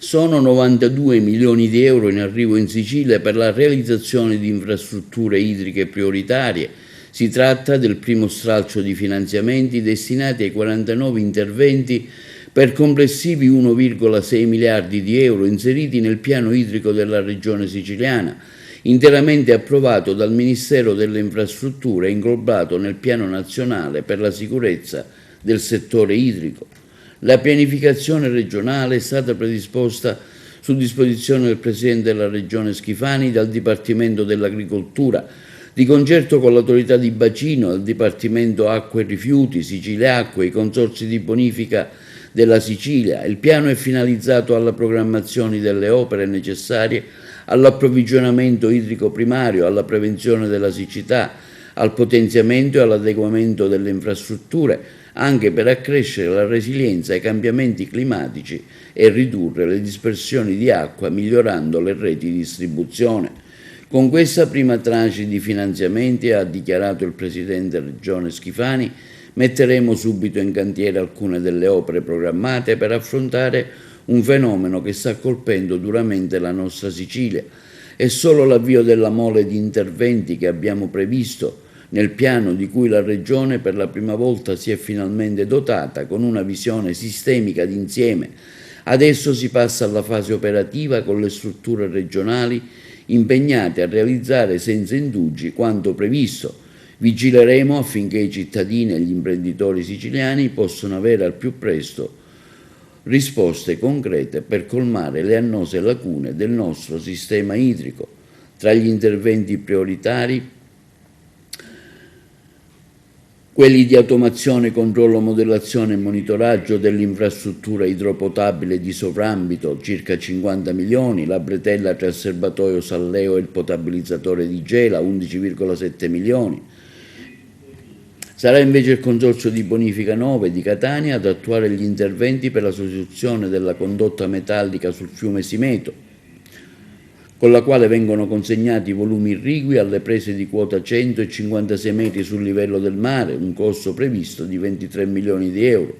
Sono 92 milioni di euro in arrivo in Sicilia per la realizzazione di infrastrutture idriche prioritarie. Si tratta del primo stralcio di finanziamenti destinati ai 49 interventi per complessivi 1,6 miliardi di euro inseriti nel piano idrico della regione siciliana, interamente approvato dal Ministero delle Infrastrutture e inglobato nel Piano Nazionale per la sicurezza del settore idrico. La pianificazione regionale è stata predisposta su disposizione del Presidente della Regione Schifani dal Dipartimento dell'Agricoltura, di concerto con l'autorità di bacino, il Dipartimento Acque e Rifiuti, Sicilia Acque, i consorzi di bonifica della Sicilia. Il piano è finalizzato alla programmazione delle opere necessarie all'approvvigionamento idrico primario, alla prevenzione della siccità, al potenziamento e all'adeguamento delle infrastrutture, anche per accrescere la resilienza ai cambiamenti climatici e ridurre le dispersioni di acqua, migliorando le reti di distribuzione. Con questa prima tranche di finanziamenti, ha dichiarato il Presidente della Regione Schifani, metteremo subito in cantiere alcune delle opere programmate per affrontare un fenomeno che sta colpendo duramente la nostra Sicilia. È solo l'avvio della mole di interventi che abbiamo previsto nel piano di cui la Regione per la prima volta si è finalmente dotata con una visione sistemica d'insieme. Adesso si passa alla fase operativa con le strutture regionali impegnate a realizzare senza indugi quanto previsto. Vigileremo affinché i cittadini e gli imprenditori siciliani possano avere al più presto risposte concrete per colmare le annose lacune del nostro sistema idrico. Tra gli interventi prioritari, quelli di automazione, controllo, modellazione e monitoraggio dell'infrastruttura idropotabile di sovrambito, circa 50 milioni, la bretella tra il serbatoio Salleo e il potabilizzatore di Gela, 11,7 milioni. Sarà invece il Consorzio di Bonifica 9 di Catania ad attuare gli interventi per la sostituzione della condotta metallica sul fiume Simeto, con la quale vengono consegnati volumi irrigui alle prese di quota 156 metri sul livello del mare, un costo previsto di 23 milioni di euro.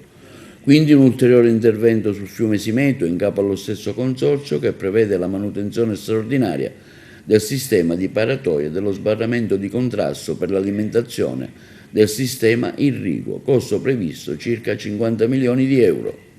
Quindi un ulteriore intervento sul fiume Simeto in capo allo stesso consorzio, che prevede la manutenzione straordinaria del sistema di paratoie e dello sbarramento di contrasto per l'alimentazione del sistema irriguo, costo previsto circa 50 milioni di euro.